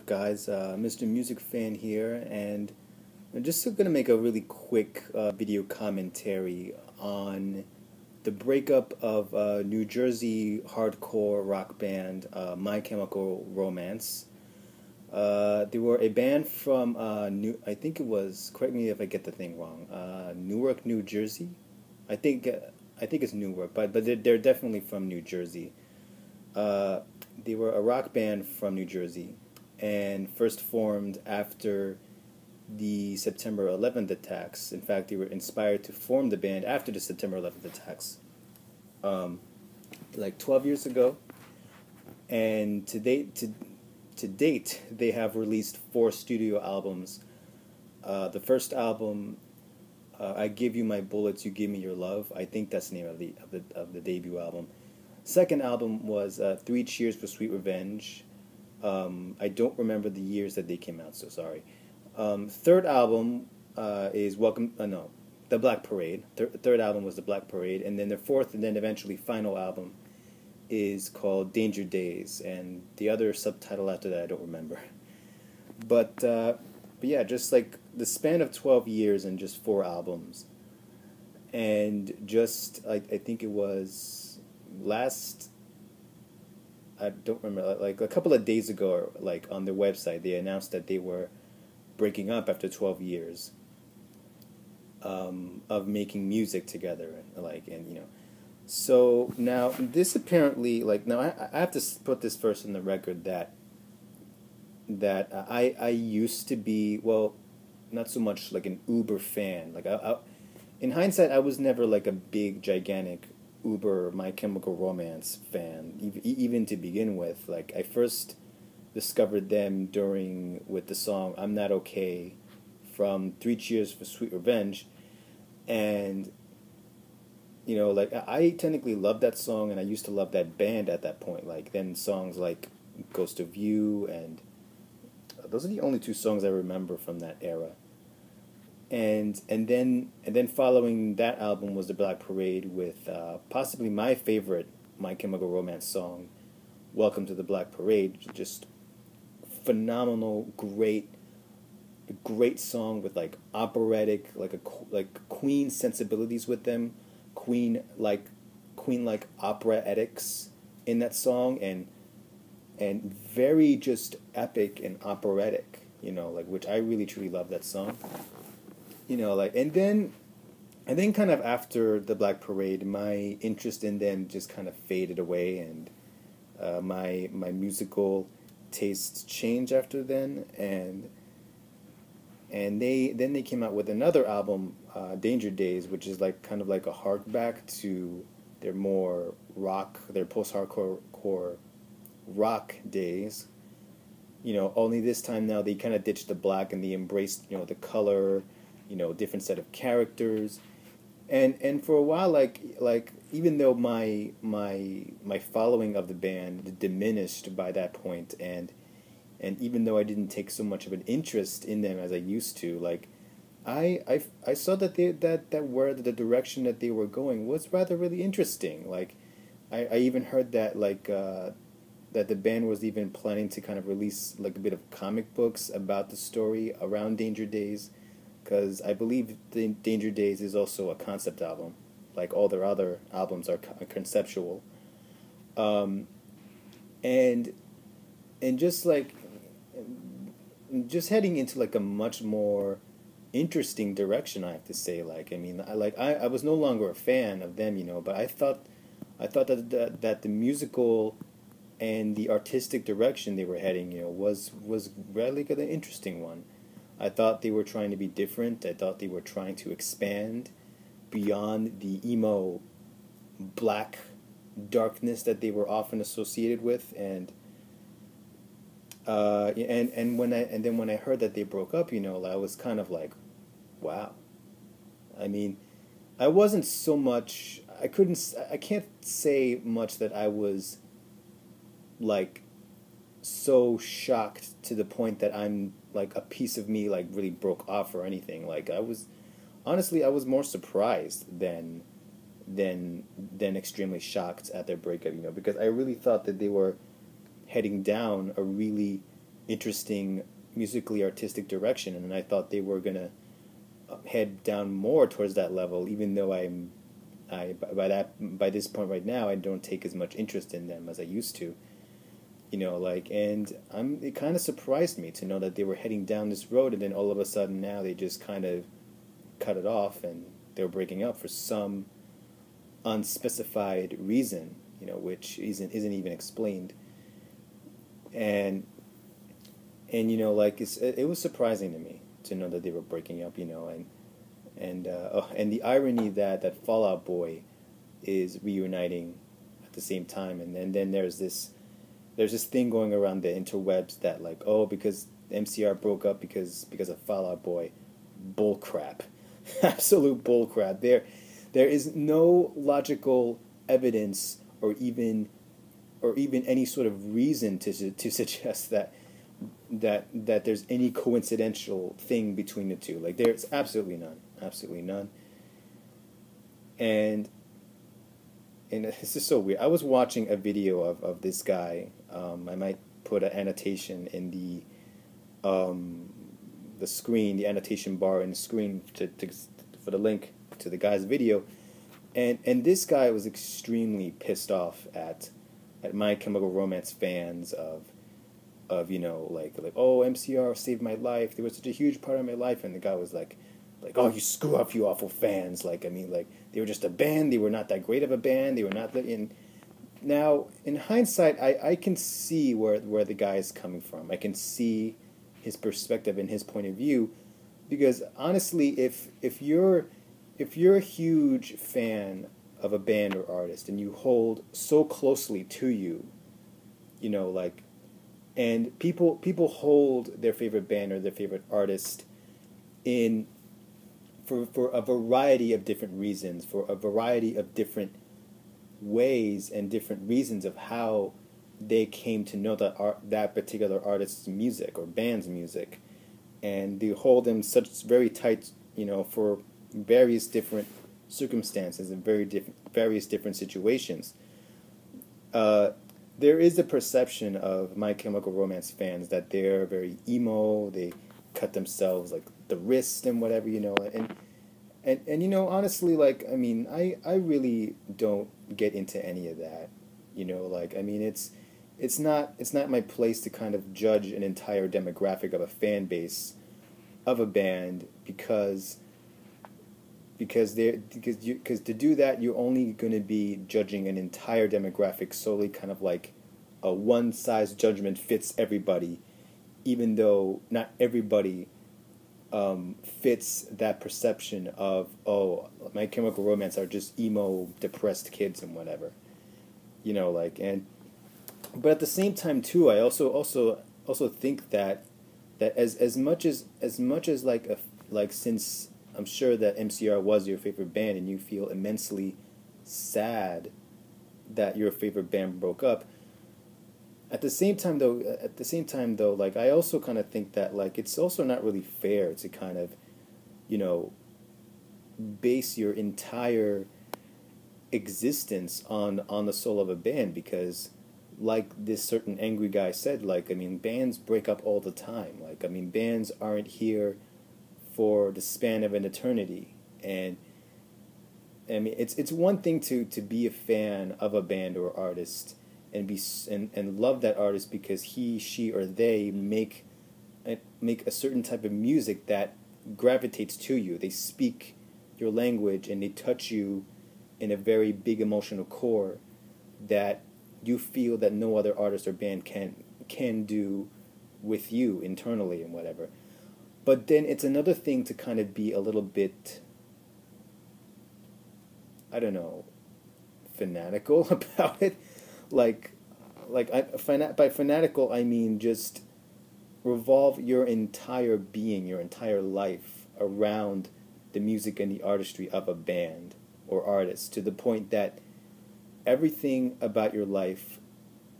Guys? Mr. Music Fan here, and I'm just going to make a really quick video commentary on the breakup of New Jersey hardcore rock band My Chemical Romance. They were a band from I think it was, correct me if I get the thing wrong, Newark, New Jersey. I think it's Newark, but they're definitely from New Jersey. They were a rock band from New Jersey, and first formed after the September 11th attacks. In fact, they were inspired to form the band after the September 11th attacks, like 12 years ago. And to date, they have released 4 studio albums. The first album, "I Give You My Bullets, You Give Me Your Love." I think that's the name of the debut album. Second album was 3 Cheers for Sweet Revenge. I don't remember the years that they came out, so sorry. Third album is The Black Parade. Third album was The Black Parade, and then their fourth and then eventually final album is called Danger Days, and the other subtitle after that I don't remember. But yeah, just like the span of 12 years and just 4 albums, and just I think it was I don't remember, like a couple of days ago, or like on their website, they announced that they were breaking up after 12 years of making music together, and. So now this apparently, I have to put this first in the record that I used to be, well, not so much like an uber fan. In hindsight, I was never like a big gigantic uber My Chemical Romance fan, even to begin with. Like, I first discovered them with the song "I'm Not Okay" from 3 Cheers for Sweet Revenge, and I technically loved that song, and I used to love that band at that point. Like, then songs like "Ghost of You," and those are the only 2 songs I remember from that era. And then following that album was The Black Parade with possibly my favorite My Chemical Romance song, "Welcome to the Black Parade." Just phenomenal, great song with like operatic, like Queen sensibilities with them, Queen like opera-etics in that song, and very just epic and operatic, which I really truly love that song. And then kind of after The Black Parade, my interest in them just kind of faded away, and my musical tastes changed after then, and they came out with another album, Danger Days, which is like kind of like a hark back to their more their post-hardcore rock days. Only this time now they kind of ditched the black and they embraced, the color, different set of characters, and for a while, like even though my following of the band diminished by that point, and even though I didn't take so much of an interest in them as I used to, like I saw that the direction that they were going was rather really interesting. Like I even heard that that the band was even planning to kind of release like a bit of comic books about the story around Danger Days, because I believe Danger Days is also a concept album, like all their other albums are conceptual, and just heading into like a much more interesting direction, I have to say. I was no longer a fan of them, but I thought that the musical and the artistic direction they were heading, was really an interesting one. I thought they were trying to be different. I thought they were trying to expand beyond the emo black darkness that they were often associated with, and when I heard that they broke up, I was kind of like, wow. I mean, I wasn't so much. I can't say much that I was like so shocked to the point that I'm like a piece of me like really broke off or anything. Like, I was more surprised than extremely shocked at their breakup, because I really thought that they were heading down a really interesting musically artistic direction, and I thought they were gonna head down more towards that level, even though by this point right now I don't take as much interest in them as I used to. And it kind of surprised me to know that they were heading down this road, and then all of a sudden now they just kind of cut it off, and they were breaking up for some unspecified reason, which isn't even explained. And it was surprising to me to know that they were breaking up, and the irony that Fall Out Boy is reuniting at the same time, and then there's this thing going around the interwebs that because MCR broke up because of Fall Out Boy. Bull crap. Absolute bull crap. There is no logical evidence or even any sort of reason to suggest that there's any coincidental thing between the two. There's absolutely none. And it's just so weird. I was watching a video of this guy. I might put an annotation in the screen, the annotation bar in the screen for the link to the guy's video. And this guy was extremely pissed off at My Chemical Romance fans of oh, MCR saved my life. They were such a huge part of my life. And the guy was like, oh, you screw up, you awful fans. They were just a band. They were not that great of a band. They were not in. Now, in hindsight, I can see where the guy is coming from. I can see his perspective and his point of view, because honestly, if you're a huge fan of a band or artist and you hold so closely to you, and people hold their favorite band or their favorite artist for a variety of different reasons, for a variety of different ways and different reasons of how they came to know that particular artist's music or band's music, and they hold them such very tight, for various different circumstances and various different situations. There is a perception of My Chemical Romance fans that they're very emo. They cut themselves the wrist and whatever, and honestly, I really don't get into any of that. It's not my place to kind of judge an entire demographic of a fan base of a band because to do that you're only going to be judging an entire demographic solely kind of like a one size judgment fits everybody, even though not everybody fits that perception of, oh, My Chemical Romance are just emo depressed kids and whatever, but at the same time too, I also think that as much as since I'm sure that MCR was your favorite band and you feel immensely sad that your favorite band broke up, at the same time though, I also kind of think that it's also not really fair to kind of, base your entire existence on the soul of a band, because like this certain angry guy said, bands break up all the time. Bands aren't here for the span of an eternity. And it's one thing to be a fan of a band or artist and love that artist because he, she, or they make a certain type of music that gravitates to you. They speak your language and they touch you in a very big emotional core that you feel that no other artist or band can do with you internally and whatever. But then it's another thing to kind of be a little bit, I don't know, fanatical about it. By fanatical I mean just revolve your entire being, your entire life around the music and the artistry of a band or artist, to the point that everything about your life,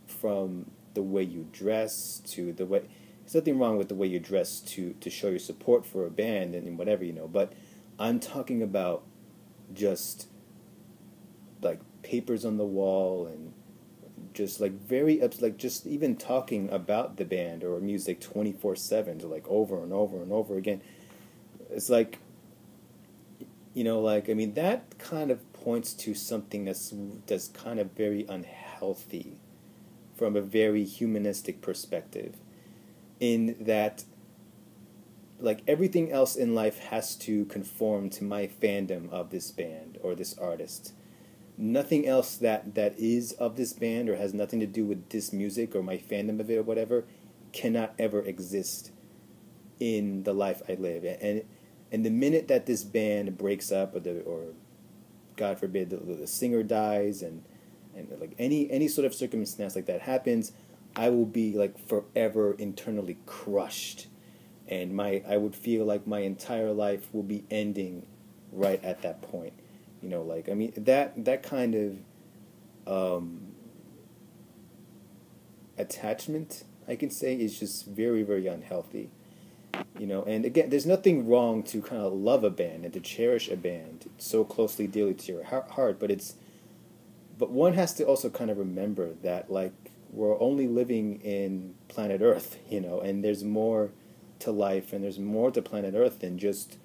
from the way you dress to the way, there's nothing wrong with the way you dress to show your support for a band and whatever, but I'm talking about just papers on the wall and just like very like just even talking about the band or music 24/7, to like over and over and over again. It's like, like, I mean, that kind of points to something that's kind of very unhealthy from a very humanistic perspective, in that, like, everything else in life has to conform to my fandom of this band or this artist. Nothing else that is of this band or has nothing to do with this music or my fandom of it or whatever cannot ever exist in the life I live. And the minute that this band breaks up, or God forbid the singer dies, and like any sort of circumstance like that happens, I will be like forever internally crushed, and I would feel like my entire life will be ending right at that point. Like, I mean, that kind of attachment, I can say, is just very, very unhealthy. And again, there's nothing wrong to kind of love a band and to cherish a band so closely, dearly to your heart, but one has to also kind of remember that, like, we're only living in planet Earth, and there's more to life, and there's more to planet Earth than just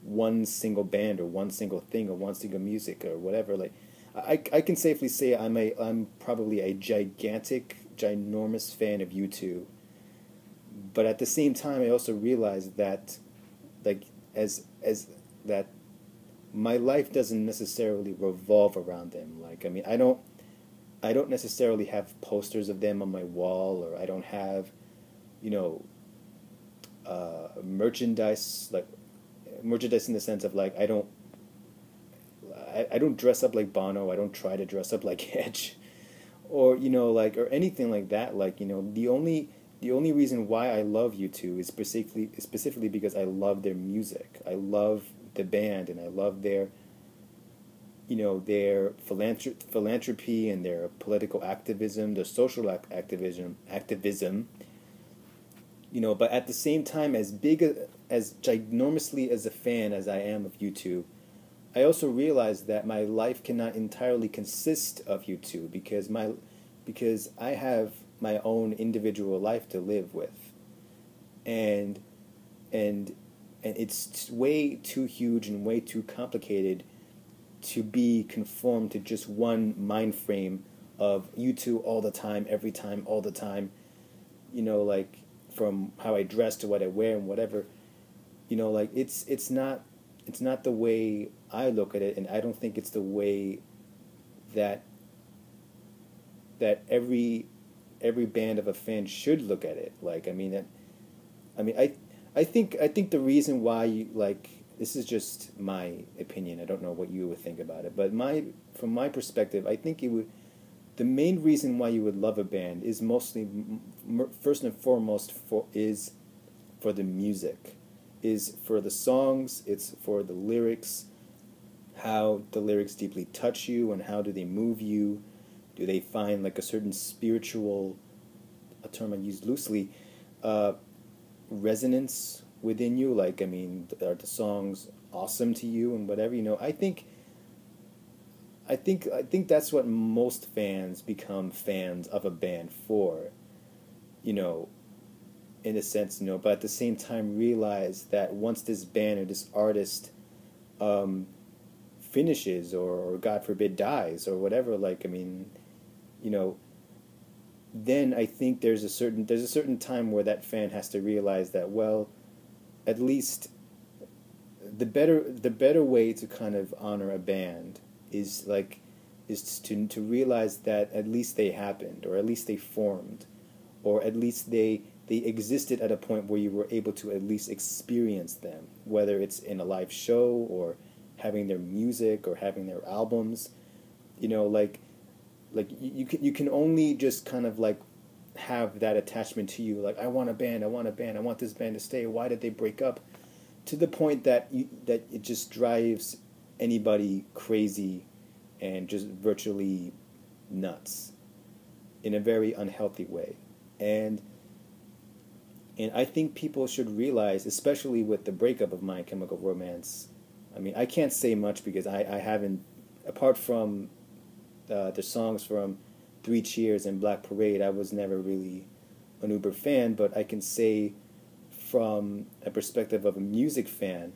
one single band or one single thing or one single music or whatever. Like, I can safely say I'm probably a ginormous fan of U2. But at the same time, I also realize that, like, as that my life doesn't necessarily revolve around them. Like, I mean, I don't necessarily have posters of them on my wall, or I don't have, merchandise in the sense of, like, I don't dress up like Bono. I don't try to dress up like Edge, or like, or anything like that. Like, the only reason why I love U2 is specifically because I love their music. I love the band, and I love their philanthropy and their political activism, their social activism. But at the same time, as ginormously as a fan as I am of U2, I also realize that my life cannot entirely consist of U2, because I have my own individual life to live with, and it's way too huge and way too complicated to be conformed to just one mind frame of U2 all the time, every time, all the time. Like, from how I dress to what I wear and whatever. Like, it's not the way I look at it, and I don't think it's the way that every band of a fan should look at it. Like, I think the reason why you, like, this is just my opinion. I don't know what you would think about it, but from my perspective, I think the main reason why you would love a band is mostly, first and foremost, for the music, is for the songs, it's for the lyrics, how the lyrics deeply touch you, and how do they move you. Do they find, like, a certain spiritual, a term I use loosely, resonance within you? Like, I mean, are the songs awesome to you and whatever? I think that's what most fans become fans of a band for, in a sense, but at the same time realize that once this band or this artist finishes, or God forbid dies, or whatever, like, I mean, then I think there's a certain time where that fan has to realize that, well, at least the better way to kind of honor a band is to realize that at least they happened, or at least they formed, or at least they existed at a point where you were able to at least experience them, whether it's in a live show or having their music or having their albums. Like you can only just kind of, like, have that attachment to you. Like, I want a band, I want this band to stay. Why did they break up? To the point that it just drives anybody crazy and just virtually nuts in a very unhealthy way. And I think people should realize, especially with the breakup of My Chemical Romance, I mean, I can't say much because I haven't, apart from the songs from Three Cheers and Black Parade, I was never really an uber fan, but I can say from a perspective of a music fan,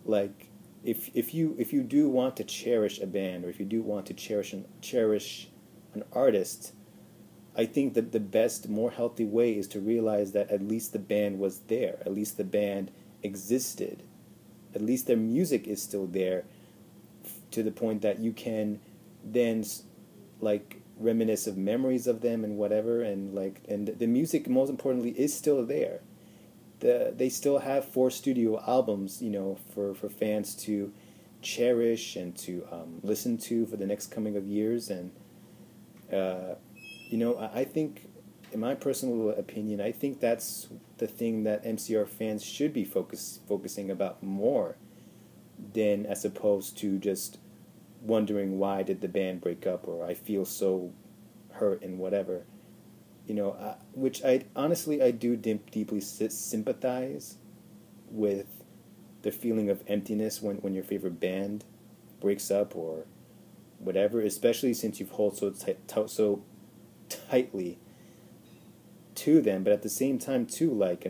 like if you do want to cherish a band, or if you do want to cherish an artist, I think that the best, more healthy way is to realize that at least the band was there, at least the band existed, at least their music is still there, to the point that you can then like reminisce of memories of them and whatever, and the music, most importantly, is still there. They still have 4 studio albums, for fans to cherish and to listen to for the next coming of years. And I think, in my personal opinion, I think that's the thing that MCR fans should be focusing about more, than as opposed to just wondering why did the band break up, or I feel so hurt and whatever. Which I do deeply sympathize with the feeling of emptiness when your favorite band breaks up or whatever, especially since you've held so tightly to them. But at the same time too, life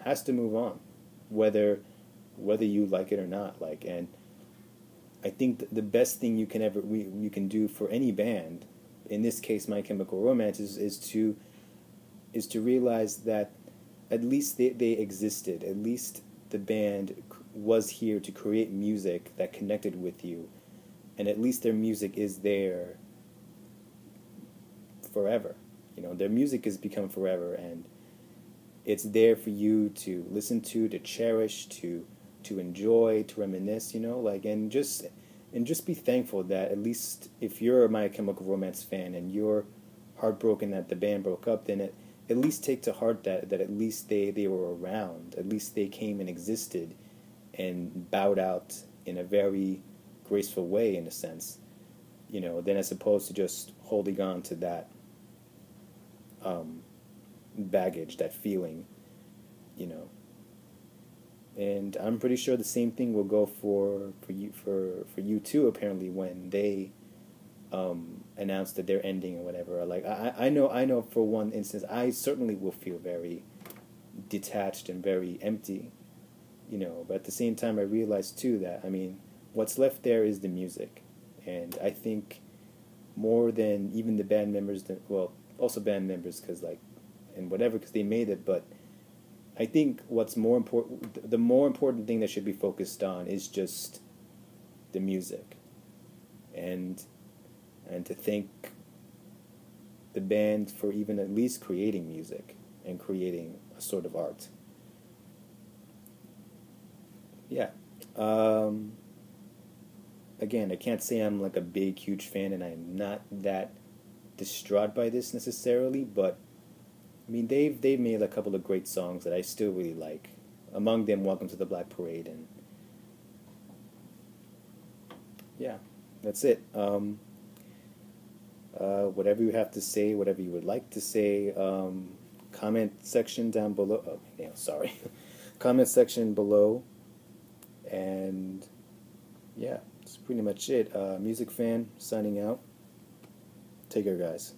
has to move on, whether you like it or not. And I think the best thing you can do for any band, in this case My Chemical Romance, is to realize that at least they existed. At least the band was here to create music that connected with you, and at least their music is there forever. Their music has become forever, and it's there for you to listen to cherish, to enjoy, to reminisce, and just be thankful that at least if you're a My Chemical Romance fan and you're heartbroken that the band broke up, then at least take to heart that at least they were around, at least they came and existed and bowed out in a very graceful way, in a sense, than as opposed to just holding on to that baggage, that feeling, And I'm pretty sure the same thing will go for you too. Apparently, when they announced that they're ending or whatever, I know for one instance, I certainly will feel very detached and very empty, But at the same time, I realize too that what's left there is the music, and I think more than even the band members, also band members, because they made it, but I think what's more important, the more important thing that should be focused on is just the music, and to thank the band for even at least creating music and creating a sort of art. Yeah. Again, I can't say I'm a big, huge fan, and I'm not that distraught by this necessarily, but they've made a couple of great songs that I still really like. Among them, Welcome to the Black Parade, and yeah, that's it. Whatever you have to say, whatever you would like to say, comment section down below. Oh, yeah, sorry. Comment section below, and yeah, that's pretty much it. Music fan signing out. Take care, guys.